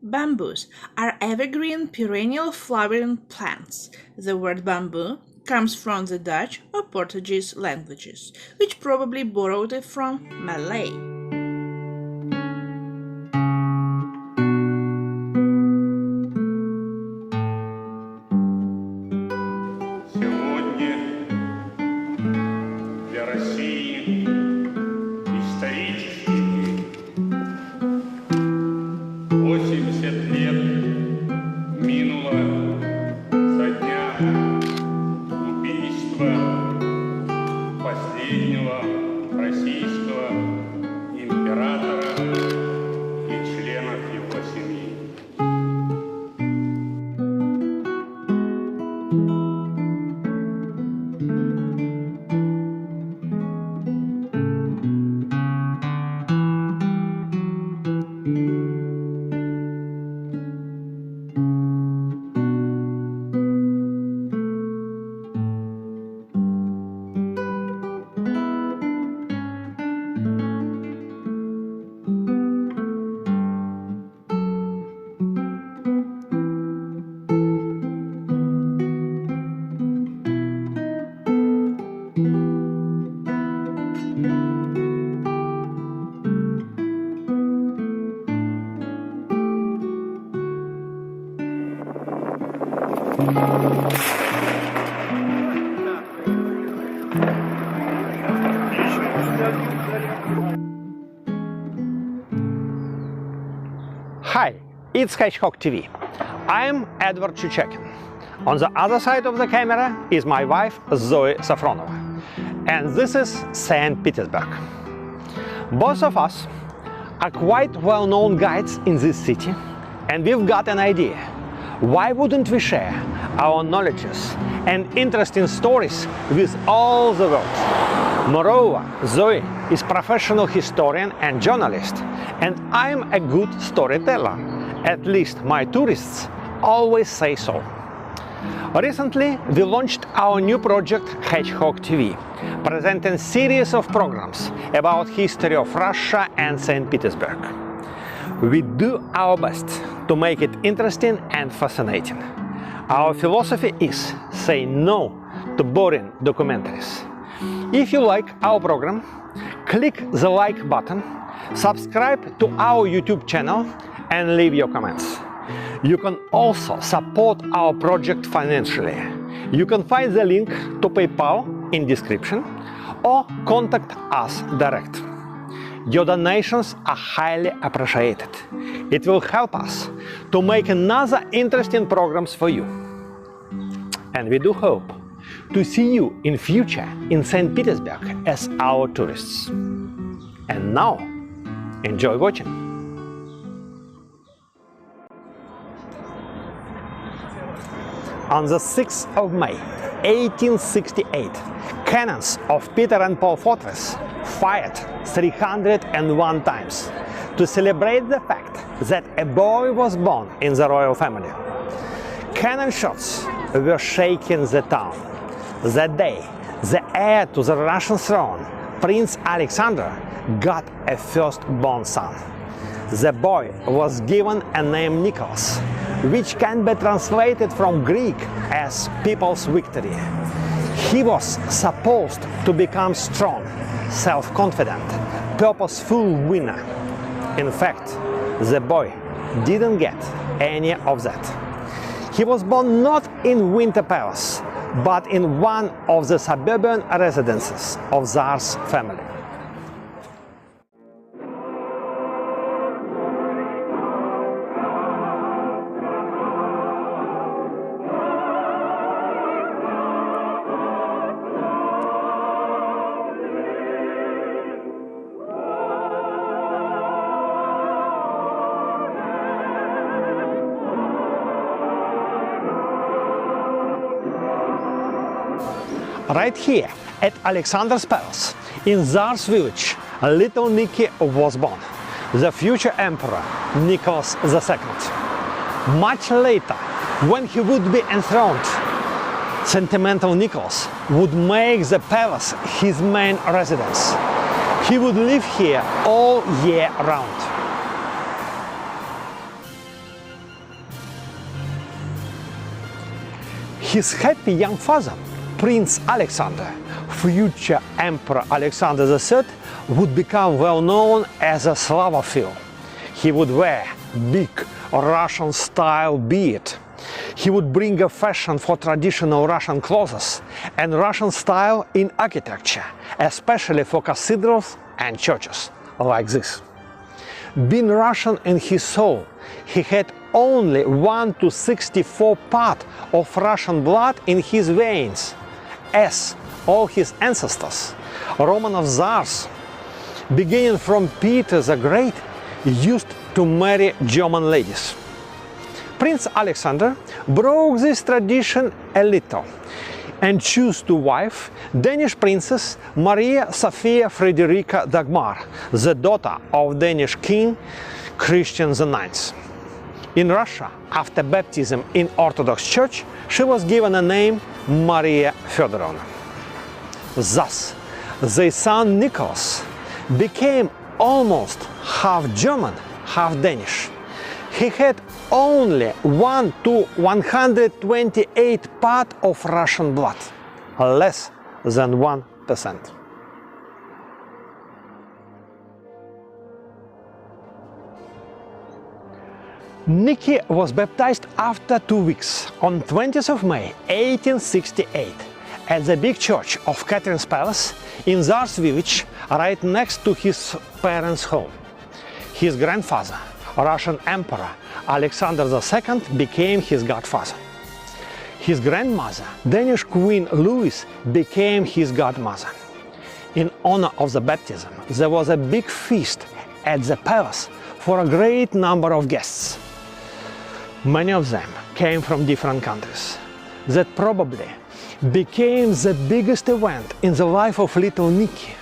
Bamboos are evergreen perennial flowering plants. The word bamboo comes from the Dutch or Portuguese languages, which probably borrowed it from Malay. Hi, it's Hedgehog TV. I'm Edward Chuchakin. On the other side of the camera is my wife Zoe Sofronova. And this is St. Petersburg. Both of us are quite well-known guides in this city, and we've got an idea. Why wouldn't we share our knowledges and interesting stories with all the world? Moreover, Zoe is a professional historian and journalist, and I'm a good storyteller. At least my tourists always say so. Recently, we launched our new project Hedgehog TV, presenting a series of programs about history of Russia and St. Petersburg. We do our best to make it interesting and fascinating. Our philosophy is say no to boring documentaries. If you like our program, click the like button, subscribe to our YouTube channel and leave your comments. You can also support our project financially. You can find the link to PayPal in description or contact us direct. Your donations are highly appreciated. It will help us to make another interesting programs for you. And we do hope to see you in future in St. Petersburg as our tourists. And now, enjoy watching. On the 6th of May, 1868, cannons of Peter and Paul Fortress fired 301 times to celebrate the fact that a boy was born in the royal family. Cannon shots were shaking the town. That day, the heir to the Russian throne, Prince Alexandra, got a firstborn son. The boy was given a name Nicolas, which can be translated from Greek as people's victory. He was supposed to become strong, self-confident, purposeful winner. In fact, the boy didn't get any of that. He was born not in Winter Palace, but in one of the suburban residences of Tsar's family. Right here at Alexandra's palace, in Tsar's village, little Nicky was born, the future emperor Nicolas II. Much later, when he would be enthroned, sentimental Nicolas would make the palace his main residence. He would live here all year round. His happy young father, Prince Alexander, future Emperor Alexander III, would become well known as a Slavophile. He would wear big Russian-style beard. He would bring a fashion for traditional Russian clothes and Russian style in architecture, especially for cathedrals and churches like this. Being Russian in his soul, he had only 1 to 64 part of Russian blood in his veins, as all his ancestors, Romanov Tsars, beginning from Peter the Great, used to marry German ladies. Prince Alexander broke this tradition a little and chose to wife Danish princess Maria Sophia Frederica Dagmar, the daughter of Danish king Christian IX. In Russia, after baptism in Orthodox Church, she was given a name Maria Feodorovna. Thus, their son Nicolas became almost half German, half Danish. He had only 1 to 128 part of Russian blood, less than 1%. Nicky was baptized after 2 weeks, on 20th of May 1868, at the big church of Catherine's Palace in Tsar's village, right next to his parents' home. His grandfather, Russian Emperor Alexander II, became his godfather. His grandmother, Danish Queen Louise, became his godmother. In honor of the baptism, there was a big feast at the palace for a great number of guests. Many of them came from different countries. That probably became the biggest event in the life of little Nicky,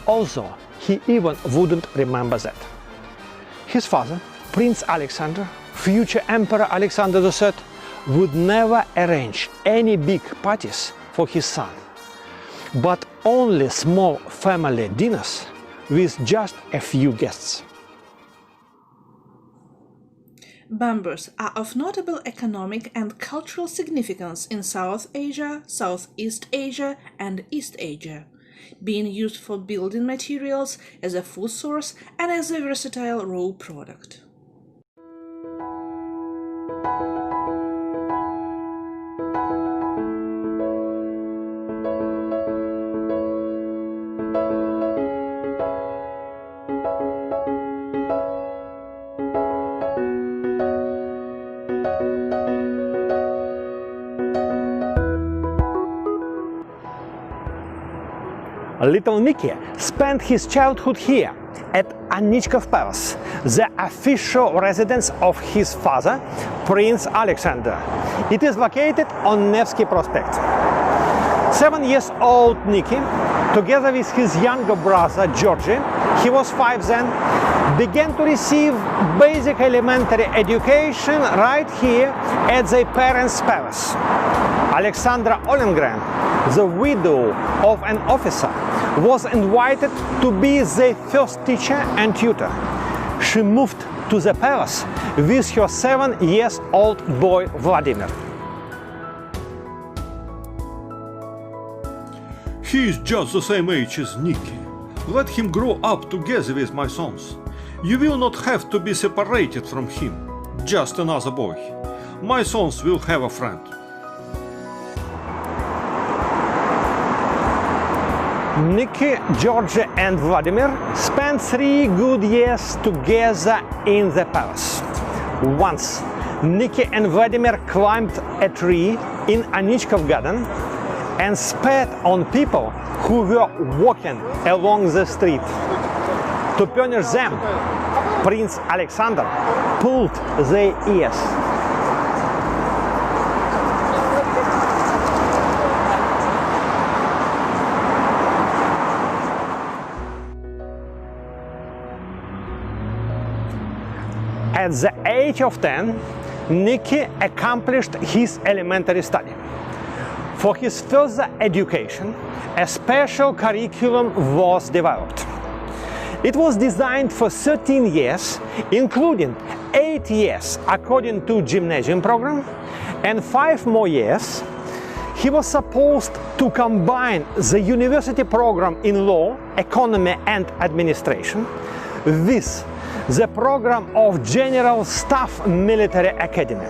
although he even wouldn't remember that. His father, Prince Alexander, future Emperor Alexander III, would never arrange any big parties for his son, but only small family dinners with just a few guests. Bamboos are of notable economic and cultural significance in South Asia, Southeast Asia, and East Asia, being used for building materials, as a food source, and as a versatile raw product. Little Nicky spent his childhood here at Anichkov Palace, the official residence of his father, Prince Alexander. It is located on Nevsky Prospect. 7-year-old Nicky, together with his younger brother Georgy, he was 5 then, began to receive basic elementary education right here at their parents' palace. Alexandra Ollengren, the widow of an officer, was invited to be their first teacher and tutor. She moved to the palace with her 7-year-old boy Vladimir. He is just the same age as Nicky. Let him grow up together with my sons. You will not have to be separated from him. Just another boy. My sons will have a friend. Nicky, Georgia and Vladimir spent 3 good years together in the palace. Once, Nicky and Vladimir climbed a tree in Anichkov garden and spat on people who were walking along the street. To punish them, Prince Alexander pulled their ears. At the age of 10, Nicky accomplished his elementary study. For his further education, a special curriculum was developed. It was designed for 13 years, including 8 years according to gymnasium program, and 5 more years. He was supposed to combine the university program in law, economy and administration with the program of General Staff Military Academy.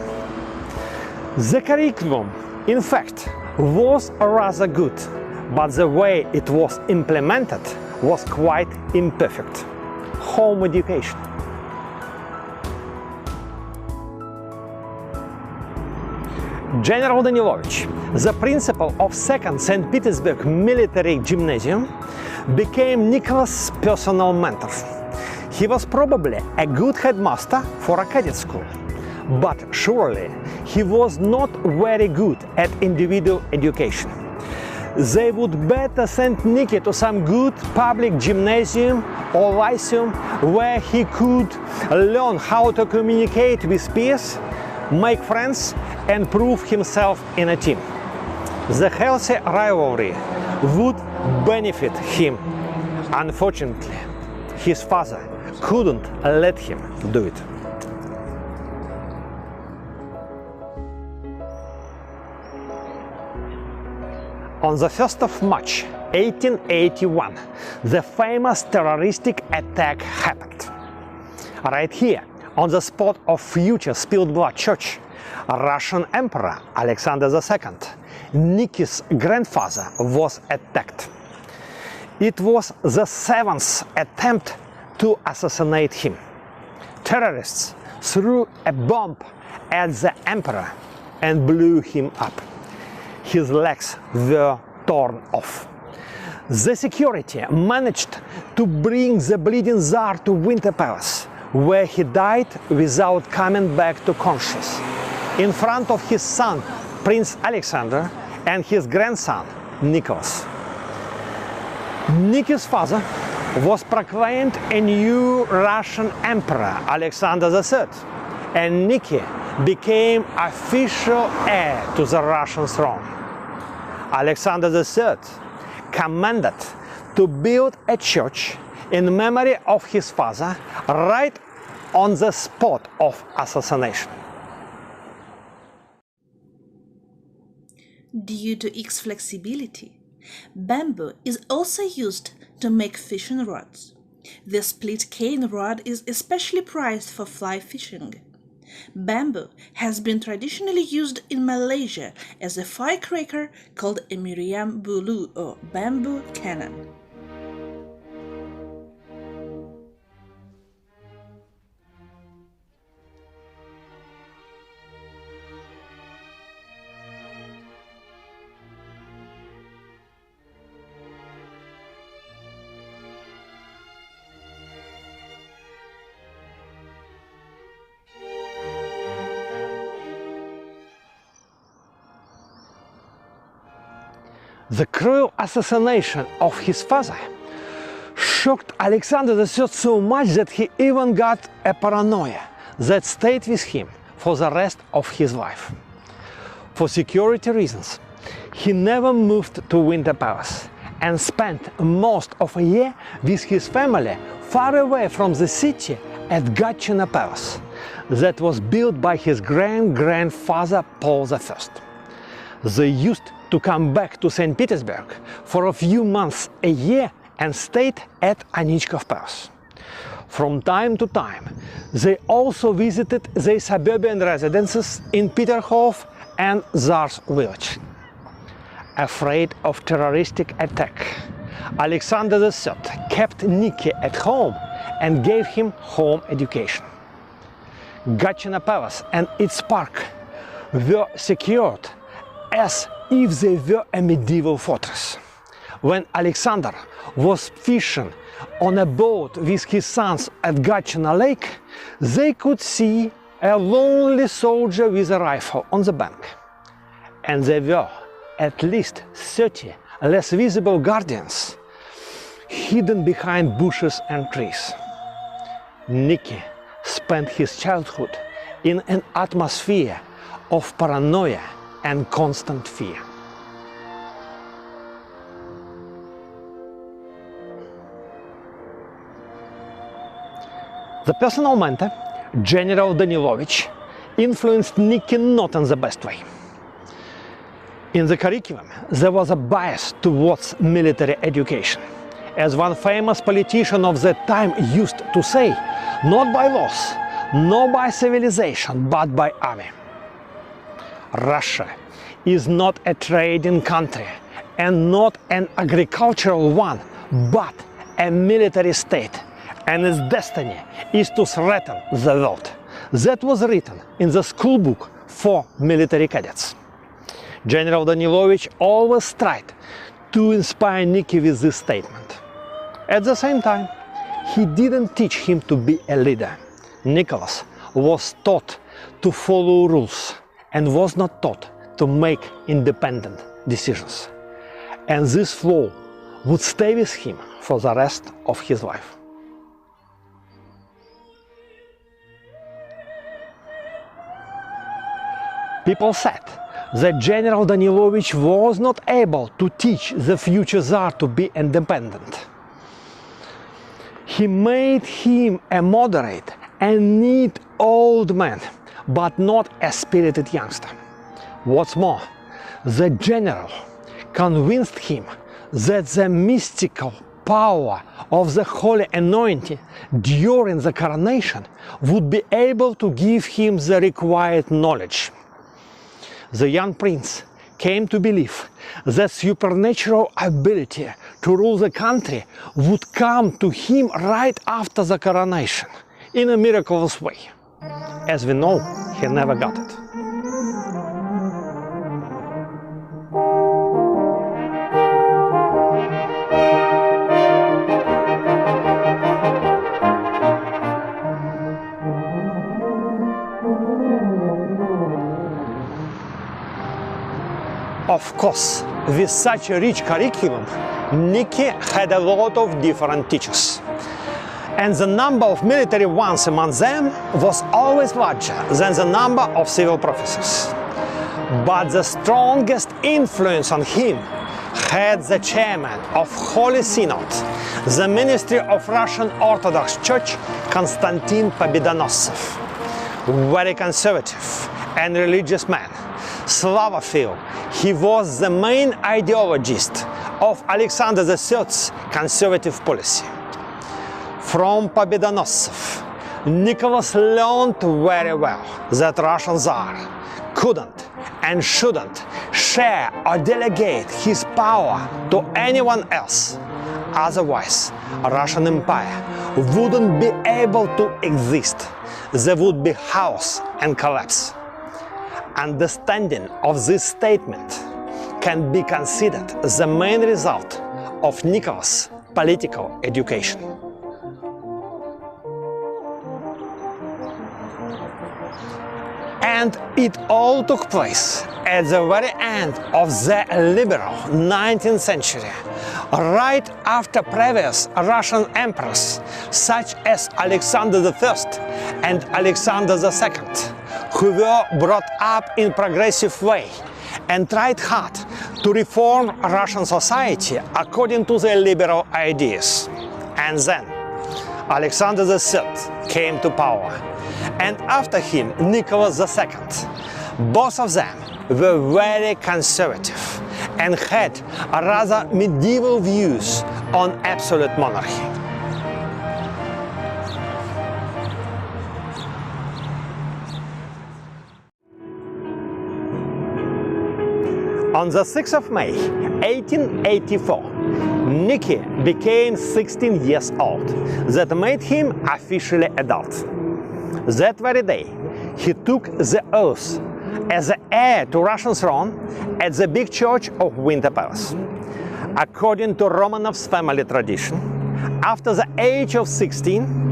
The curriculum, in fact, was rather good, but the way it was implemented was quite imperfect. Home education. General Danilovich, the principal of 2nd St. Petersburg Military Gymnasium, became Nicolas' personal mentor. He was probably a good headmaster for a cadet school, but surely he was not very good at individual education. They would better send Nicky to some good public gymnasium or lyceum where he could learn how to communicate with peers, make friends and prove himself in a team. The healthy rivalry would benefit him. Unfortunately, his father couldn't let him do it. On the 1st of March 1881, the famous terroristic attack happened. Right here, on the spot of future spilled blood church, Russian Emperor Alexander II, Nicky's grandfather, was attacked. It was the 7th attempt to assassinate him. Terrorists threw a bomb at the emperor and blew him up. His legs were torn off. The security managed to bring the bleeding Tsar to Winter Palace, where he died without coming back to consciousness, in front of his son, Prince Alexander, and his grandson, Nicolas. Nicky's father was proclaimed a new Russian Emperor, Alexander III, and Nicky became official heir to the Russian throne. Alexander III commanded to build a church in memory of his father right on the spot of assassination. Due to its flexibility, bamboo is also used to make fishing rods. The split cane rod is especially prized for fly fishing. Bamboo has been traditionally used in Malaysia as a firecracker called a meriam bulu or bamboo cannon. The cruel assassination of his father shocked Alexander III so much that he even got a paranoia that stayed with him for the rest of his life. For security reasons, he never moved to Winter Palace and spent most of a year with his family far away from the city at Gatchina Palace that was built by his great-grandfather Paul I. They used to come back to St. Petersburg for a few months a year and stayed at Anichkov Palace. From time to time, they also visited their suburban residences in Peterhof and Tsar's village. Afraid of terroristic attack, Alexander III kept Nicky at home and gave him home education. Gatchina Palace and its park were secured as if they were a medieval fortress. When Alexander was fishing on a boat with his sons at Gatchina Lake, they could see a lonely soldier with a rifle on the bank. And there were at least 30 less visible guardians hidden behind bushes and trees. Nicky spent his childhood in an atmosphere of paranoia and constant fear. The personal mentor, General Danilovich, influenced Nicky not in the best way. In the curriculum, there was a bias towards military education. As one famous politician of that time used to say, not by laws, not by civilization, but by army. Russia is not a trading country and not an agricultural one, but a military state, and its destiny is to threaten the world. That was written in the school book for military cadets. General Danilovich always tried to inspire Nicky with this statement. At the same time, he didn't teach him to be a leader. Nicolas was taught to follow rules and was not taught to make independent decisions. And this flaw would stay with him for the rest of his life. People said that General Danilovich was not able to teach the future Tsar to be independent. He made him a moderate and neat old man, but not a spirited youngster. What's more, the general convinced him that the mystical power of the holy anointing during the coronation would be able to give him the required knowledge. The young prince came to believe that supernatural ability to rule the country would come to him right after the coronation, in a miraculous way. As we know, he never got it. Of course, with such a rich curriculum, Nicky had a lot of different teachers. And the number of military ones among them was always larger than the number of civil professors. But the strongest influence on him had the chairman of Holy Synod, the Ministry of Russian Orthodox Church, Konstantin Pobedonosov. Very conservative and religious man. Slavophile, he was the main ideologist of Alexander III's conservative policy. From Pobedonosov, Nicolas learned very well that Russian Tsar couldn't and shouldn't share or delegate his power to anyone else. Otherwise, Russian Empire wouldn't be able to exist. There would be chaos and collapse. Understanding of this statement can be considered the main result of Nicolas' political education. And it all took place at the very end of the liberal 19th century, right after previous Russian emperors such as Alexander I and Alexander II, who were brought up in a progressive way and tried hard to reform Russian society according to their liberal ideas. And then Alexander III came to power, and after him Nicholas II. Both of them were very conservative and had a rather medieval views on absolute monarchy. On the 6th of May 1884, Nicky became 16 years old. That made him officially adult. That very day, he took the oath as the heir to Russian throne at the big church of Winter Palace. According to Romanovs family tradition, after the age of 16,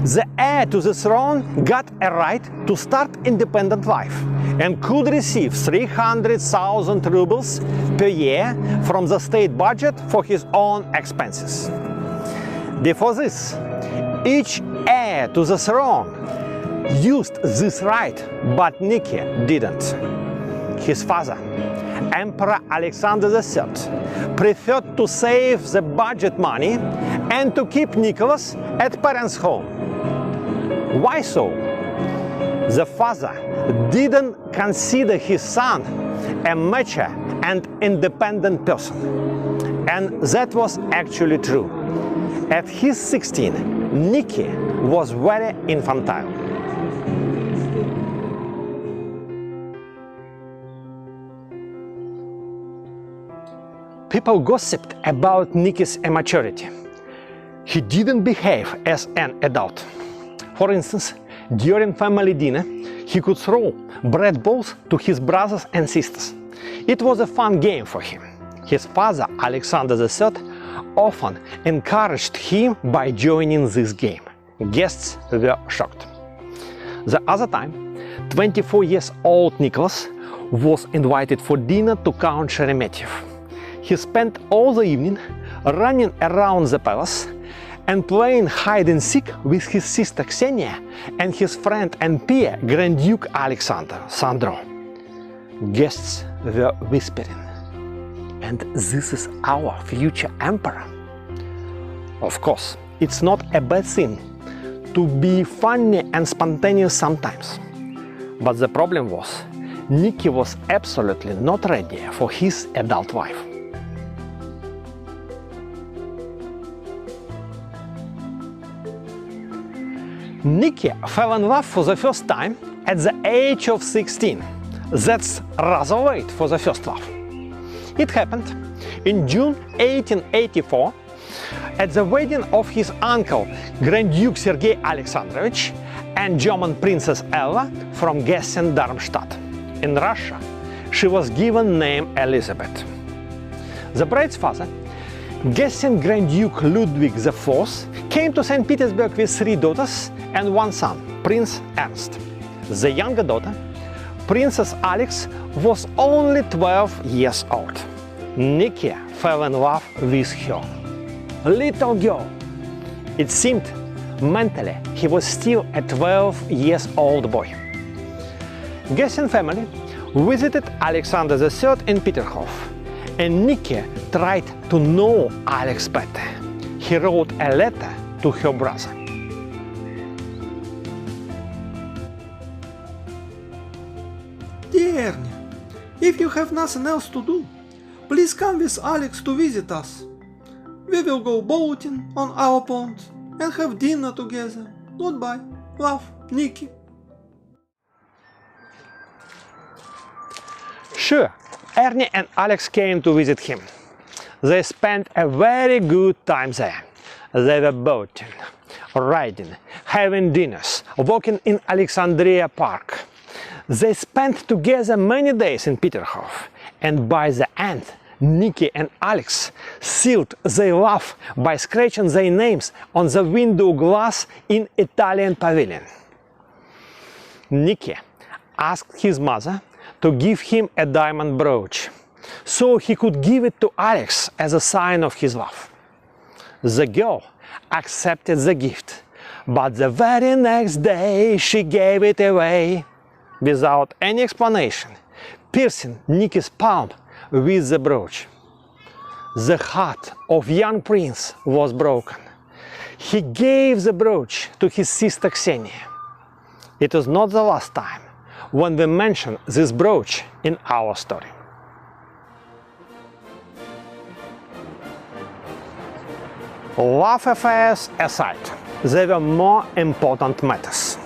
the heir to the throne got a right to start independent life and could receive 300,000 rubles per year from the state budget for his own expenses. Before this, each heir to the throne used this right, but Nicky didn't. His father, Emperor Alexander III, preferred to save the budget money and to keep Nicolas at parents' home. Why so? The father didn't consider his son a mature and independent person. And that was actually true. At his 16, Nicky was very infantile. People gossiped about Nicky's immaturity. He didn't behave as an adult. For instance, during family dinner, he could throw bread balls to his brothers and sisters. It was a fun game for him. His father, Alexander III, often encouraged him by joining this game. Guests were shocked. The other time, 24 years old Nicolas was invited for dinner to Count Sheremetyev. He spent all the evening running around the palace and playing hide-and-seek with his sister Ksenia and his friend and peer Grand Duke Alexander, Sandro. Guests were whispering, "And this is our future emperor." Of course, it's not a bad thing to be funny and spontaneous sometimes. But the problem was, Nicky was absolutely not ready for his adult life. Nicky fell in love for the first time at the age of 16. That's rather late for the first love. It happened in June 1884 at the wedding of his uncle, Grand Duke Sergei Alexandrovich, and German Princess Ella from Ghessen-Darmstadt. In Russia, she was given name Elizabeth. The bride's father, Ghessen Grand Duke Ludwig IV, came to St. Petersburg with 3 daughters and 1 son, Prince Ernst. The younger daughter, Princess Alex, was only 12 years old. Nicky fell in love with her. Little girl. It seemed mentally he was still a 12 years old boy. Ghessen family visited Alexander III in Peterhof, and Nicky tried to know Alex better. He wrote a letter to her brother. Dear Ernie, if you have nothing else to do, please come with Alex to visit us. We will go boating on our pond and have dinner together. Goodbye. Love, Nicky. Sure, Ernie and Alex came to visit him. They spent a very good time there. They were boating, riding, having dinners, walking in Alexandria Park. They spent together many days in Peterhof, and by the end, Nicky and Alex sealed their love by scratching their names on the window glass in Italian pavilion. Nicky asked his mother to give him a diamond brooch, so he could give it to Alex as a sign of his love. The girl accepted the gift, but the very next day she gave it away without any explanation, piercing Nicky's palm with the brooch. The heart of young prince was broken. He gave the brooch to his sister Ksenia. It is not the last time when we mention this brooch in our story. Love affairs aside, there were more important matters.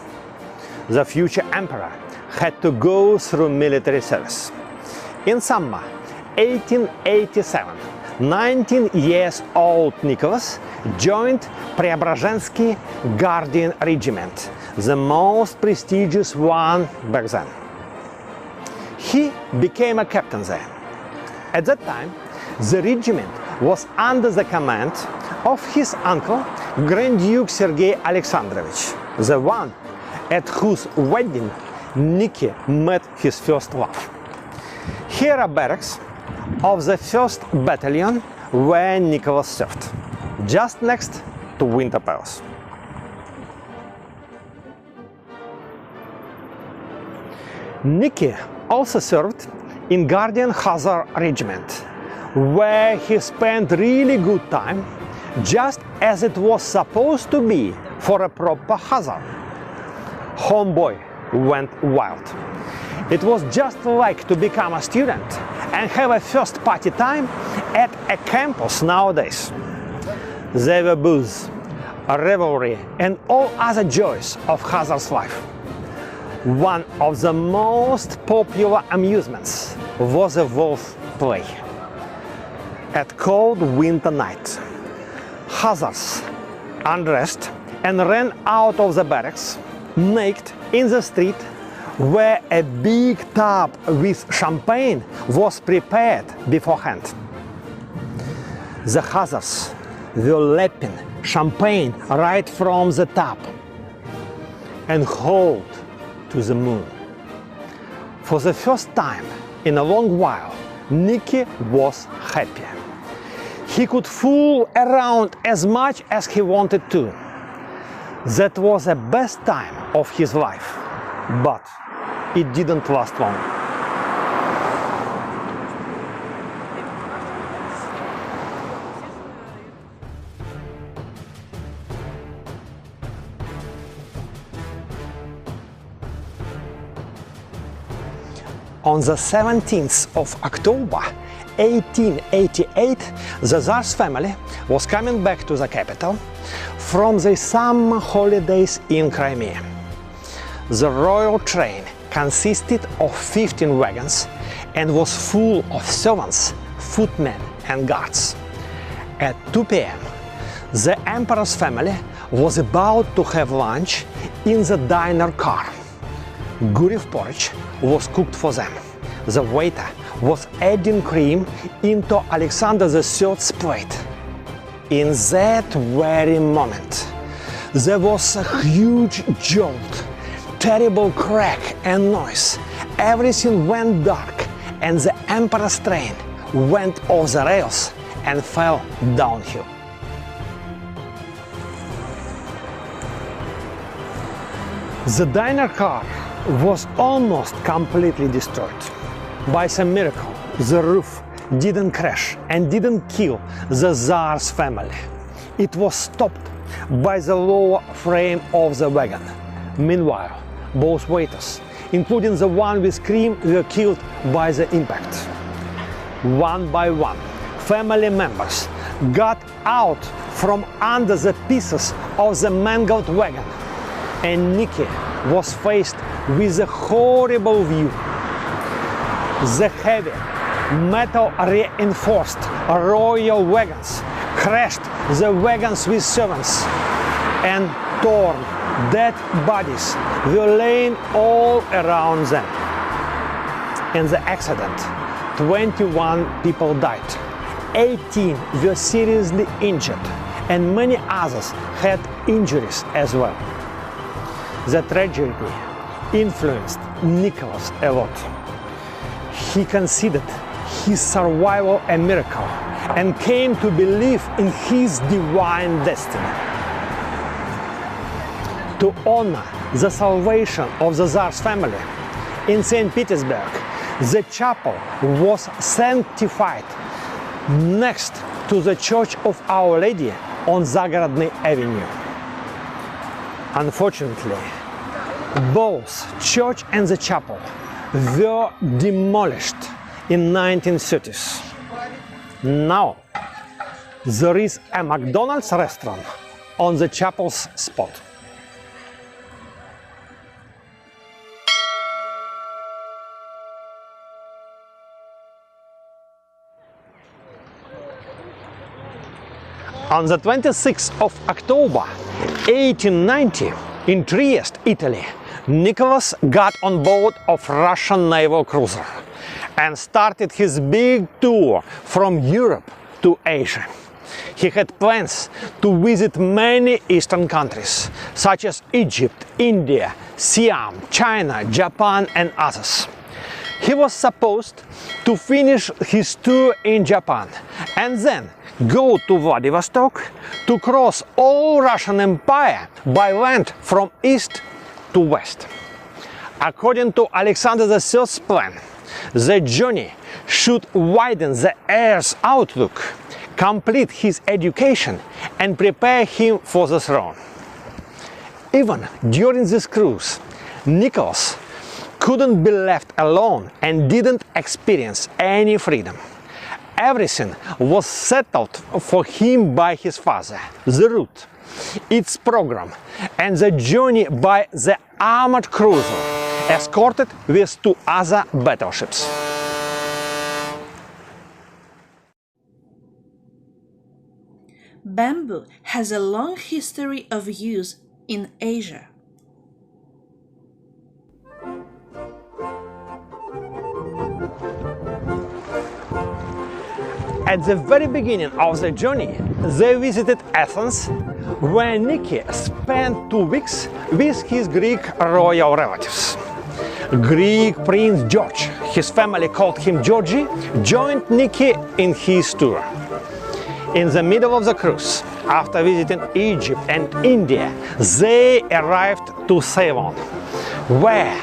The future emperor had to go through military service. In summer 1887, 19-year-old Nicolas joined Preobrazhensky Guardian Regiment, the most prestigious one back then. He became a captain there. At that time, the regiment was under the command of his uncle, Grand Duke Sergei Alexandrovich, the one at whose wedding Nicky met his first love. Here are barracks of the 1st Battalion where Nicolas served, just next to Winter Palace. Nicky also served in Guardian Hussar Regiment, where he spent really good time, just as it was supposed to be for a proper Hussar. Homeboy went wild. It was just like to become a student and have a first party time at a campus nowadays. There were booze, revelry, and all other joys of Hussar's life. One of the most popular amusements was a wolf play. At cold winter night, Hussars undressed and ran out of the barracks, naked in the street, where a big tub with champagne was prepared beforehand. The Hussars were lapping champagne right from the tub and hauled to the moon. For the first time in a long while, Nicky was happy. He could fool around as much as he wanted to. That was the best time of his life, but it didn't last long. On the 17th of October 1888, the Tsar's family was coming back to the capital from the summer holidays in Crimea. The royal train consisted of 15 wagons and was full of servants, footmen and guards. At 2 p.m., the emperor's family was about to have lunch in the diner car. Gurev porridge was cooked for them. The waiter was adding cream into Alexander III's plate. In that very moment, there was a huge jolt, terrible crack and noise. Everything went dark, and the emperor's train went off the rails and fell downhill. The diner car was almost completely destroyed. By some miracle, the roof didn't crash and didn't kill the Tsar's family. It was stopped by the lower frame of the wagon. Meanwhile, both waiters, including the one with cream, were killed by the impact. One by one, family members got out from under the pieces of the mangled wagon, and Nicky was faced with a horrible view. The heavy, metal-reinforced royal wagons crashed the wagons with servants, and torn, dead bodies were laying all around them. In the accident, 21 people died, 18 were seriously injured, and many others had injuries as well. The tragedy influenced Nicolas a lot. He considered his survival a miracle and came to believe in his divine destiny. To honor the salvation of the Tsar's family, in St. Petersburg, the chapel was sanctified next to the Church of Our Lady on Zagorodny Avenue. Unfortunately, both church and the chapel were demolished in 1930s. Now, there is a McDonald's restaurant on the chapel's spot. On the 26th of October 1890, in Trieste, Italy, Nicolas got on board of Russian naval cruiser and started his big tour from Europe to Asia. He had plans to visit many Eastern countries, such as Egypt, India, Siam, China, Japan and others. He was supposed to finish his tour in Japan and then go to Vladivostok to cross all Russian Empire by land from east to west. According to Alexander III's plan, the journey should widen the heir's outlook, complete his education and prepare him for the throne. Even during this cruise, Nicolas couldn't be left alone and didn't experience any freedom. Everything was settled for him by his father: the route, its program, and the journey by the armored cruiser, escorted with 2 other battleships. Bamboo has a long history of use in Asia. At the very beginning of the journey, they visited Athens, where Niki spent 2 weeks with his Greek royal relatives. Greek Prince George, his family called him Georgie, joined Niki in his tour. In the middle of the cruise, after visiting Egypt and India, they arrived to Ceylon, where,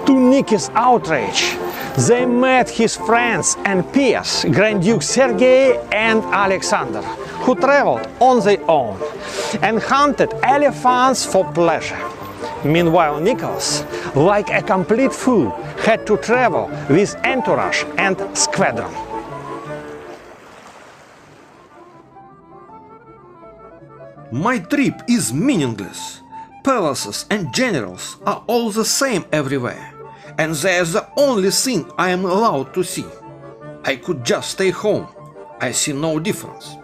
to Niki's outrage, they met his friends and peers, Grand Duke Sergei and Alexandra, who traveled on their own and hunted elephants for pleasure. Meanwhile, Nicolas, like a complete fool, had to travel with entourage and squadron. My trip is meaningless. Palaces and generals are all the same everywhere, and there's the only thing I am allowed to see. I could just stay home. I see no difference.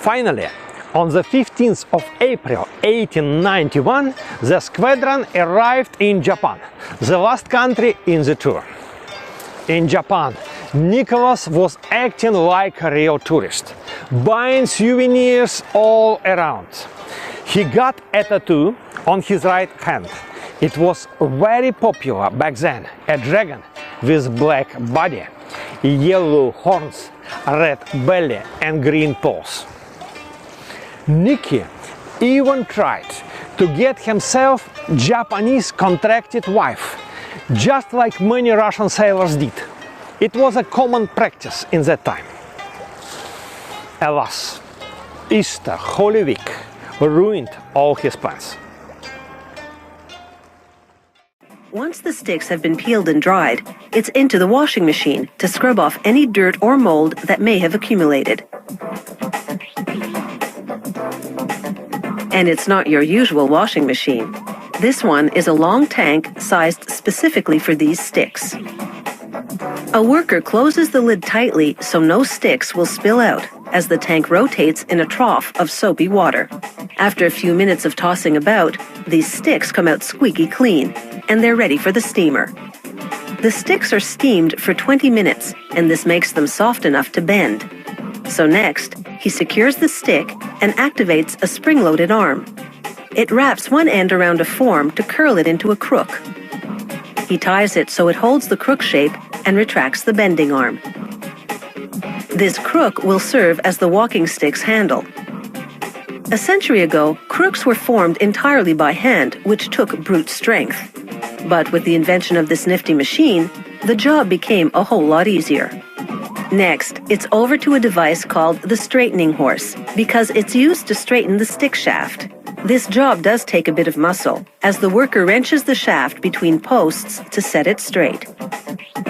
Finally, on the 15th of April 1891, the squadron arrived in Japan, the last country in the tour. In Japan, Nicolas was acting like a real tourist, buying souvenirs all around. He got a tattoo on his right hand. It was very popular back then, a dragon with black body, yellow horns, red belly and green paws. Niki even tried to get himself Japanese contracted wife, just like many Russian sailors did. It was a common practice in that time. Alas, Easter, Holy Week, ruined all his plans. Once the sticks have been peeled and dried, it's into the washing machine to scrub off any dirt or mold that may have accumulated. And it's not your usual washing machine. This one is a long tank sized specifically for these sticks. A worker closes the lid tightly so no sticks will spill out as the tank rotates in a trough of soapy water. After a few minutes of tossing about, these sticks come out squeaky clean, and they're ready for the steamer. The sticks are steamed for 20 minutes, and this makes them soft enough to bend. So next, he secures the stick and activates a spring-loaded arm. It wraps one end around a form to curl it into a crook. He ties it so it holds the crook shape and retracts the bending arm. This crook will serve as the walking stick's handle. A century ago, crooks were formed entirely by hand, which took brute strength. But with the invention of this nifty machine, the job became a whole lot easier. Next, it's over to a device called the straightening horse, because it's used to straighten the stick shaft. This job does take a bit of muscle, as the worker wrenches the shaft between posts to set it straight.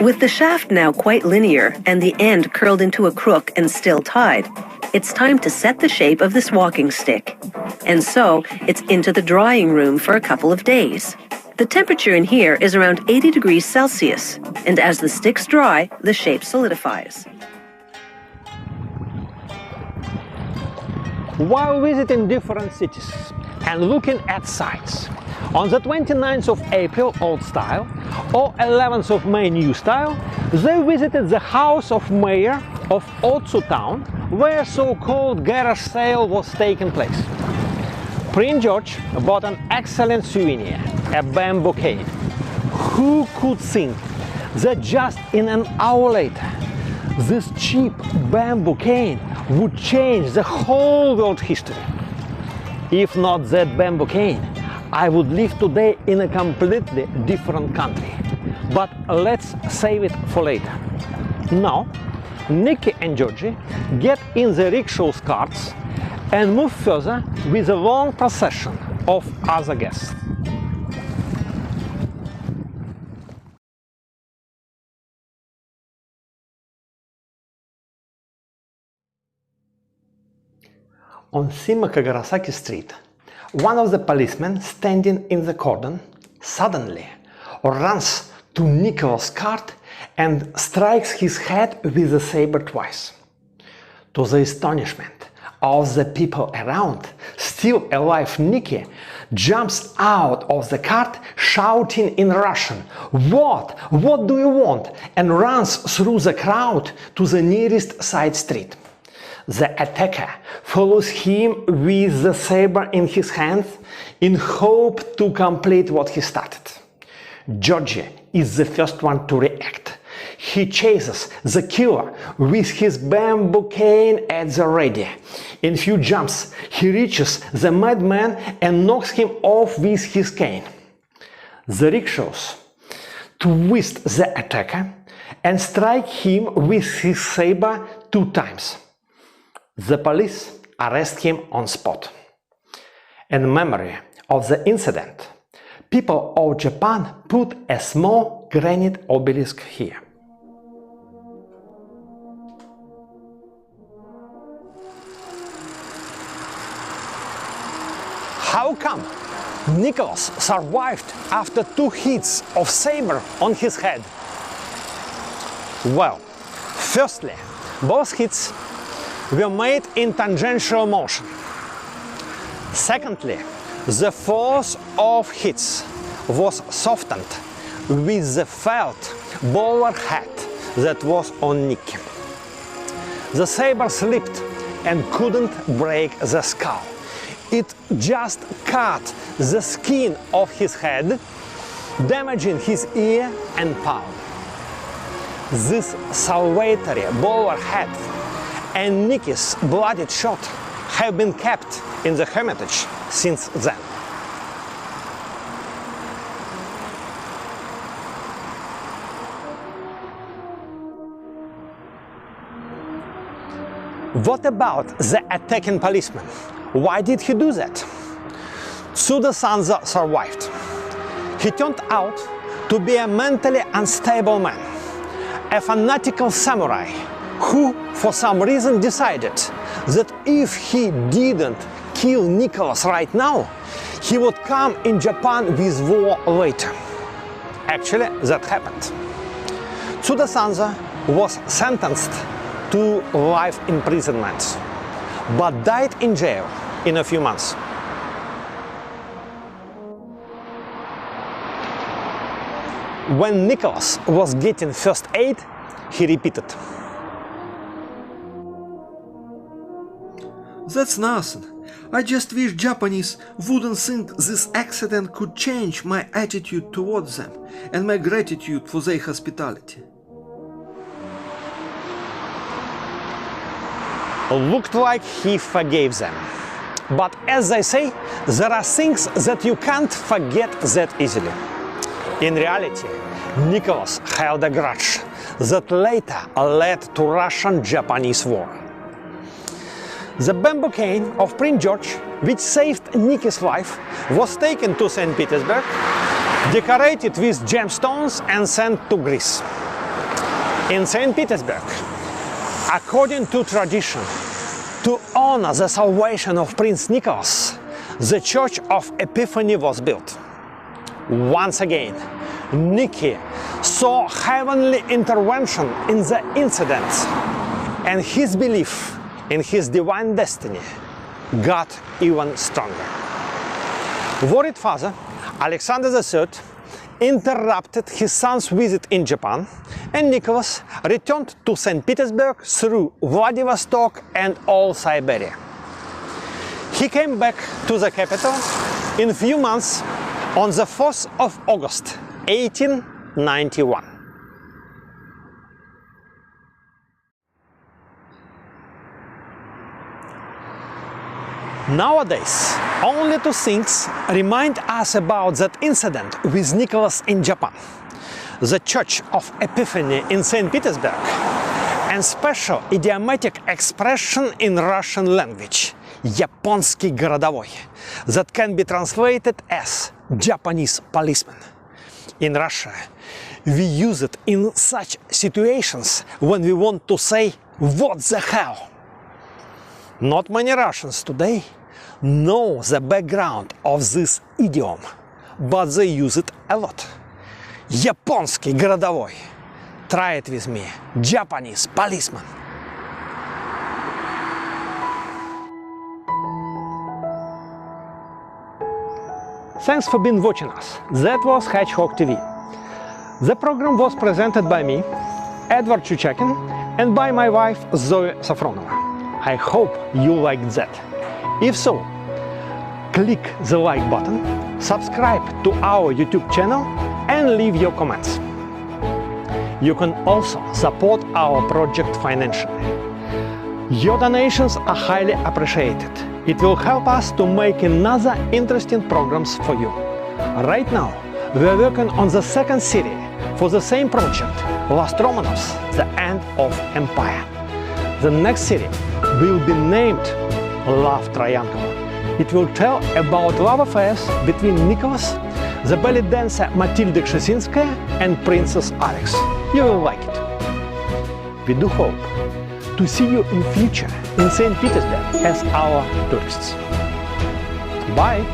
With the shaft now quite linear and the end curled into a crook and still tied, it's time to set the shape of this walking stick. And so, it's into the drying room for a couple of days. The temperature in here is around 80 degrees Celsius, and as the sticks dry, the shape solidifies. While visiting different cities and looking at sites, on the 29th of April Old Style or 11th of May New Style, they visited the house of mayor of Otsu town, where so-called garage sale was taking place. Prince George bought an excellent souvenir, a bamboo cane. Who could think that just in an hour later, this cheap bamboo cane would change the whole world history? If not that bamboo cane, I would live today in a completely different country. But let's save it for later. Now, Nikki and Georgie get in the rickshaws carts and move further with a long procession of other guests. On Shimakagarasaki Street, one of the policemen standing in the cordon suddenly runs to Nicolas' cart and strikes his head with a saber twice. To the astonishment of the people around, still alive Nicky jumps out of the cart shouting in Russian, What do you want?" and runs through the crowd to the nearest side street. The attacker follows him with the saber in his hand in hope to complete what he started. Georgie is the first one to react. He chases the killer with his bamboo cane at the ready. In few jumps, he reaches the madman and knocks him off with his cane. The rickshaws twist the attacker and strike him with his saber 2 times. The police arrest him on spot. In memory of the incident, people of Japan put a small granite obelisk here. How come Nicolas survived after 2 hits of saber on his head? Well, firstly, both hits were made in tangential motion. Secondly, the force of hits was softened with the felt bowler hat that was on Nicky. The saber slipped and couldn't break the skull. It just cut the skin of his head, damaging his ear and palm. This salvatory bowler hat and Nicky's bloodied shot have been kept in the Hermitage since then. What about the attacking policeman? Why did he do that? Tsuda Sanza survived. He turned out to be a mentally unstable man, a fanatical samurai who, for some reason, decided that if he didn't kill Nicolas right now, he would come in Japan with war later. Actually, that happened. Tsuda Sanza was sentenced to life imprisonment, but died in jail in a few months. When Nicolas was getting first aid, he repeated, That's nothing. I just wish Japanese wouldn't think this accident could change my attitude towards them and my gratitude for their hospitality. Looked like he forgave them. But as they say, there are things that you can't forget that easily. In reality, Nicolas held a grudge that later led to Russian-Japanese War. The bamboo cane of Prince George, which saved Nikki's life, was taken to St. Petersburg, decorated with gemstones and sent to Greece. In St. Petersburg, according to tradition, to honor the salvation of Prince Nicolas, the Church of Epiphany was built. Once again, Nikki saw heavenly intervention in the incidents, and his belief in his divine destiny got even stronger. Worried father, Alexander III, interrupted his son's visit in Japan, and Nicholas returned to St. Petersburg through Vladivostok and all Siberia. He came back to the capital in a few months on the 4th of August, 1891. Nowadays, only two things remind us about that incident with Nicholas in Japan: the Church of Epiphany in St. Petersburg and special idiomatic expression in Russian language «японский городовой» that can be translated as Japanese policeman. In Russia, we use it in such situations when we want to say "what the hell?" Not many Russians today know the background of this idiom, but they use it a lot. Японский городовой. Try it with me. Japanese policeman. Thanks for being watching us. That was Hedgehog TV. The program was presented by me, Edward Chuchakin, and by my wife Zoe Sofronova. I hope you liked that. If so, click the like button, subscribe to our YouTube channel, and leave your comments. You can also support our project financially. Your donations are highly appreciated. It will help us to make another interesting programs for you. Right now, we are working on the second series for the same project, Last Romanovs, The End of Empire. The next series will be named Love Triangle. It will tell about love affairs between Nicolas, the belly dancer Matilda Kshesinskyaya, and Princess Alex. You will like it. We do hope to see you in future in St. Petersburg as our tourists. Bye!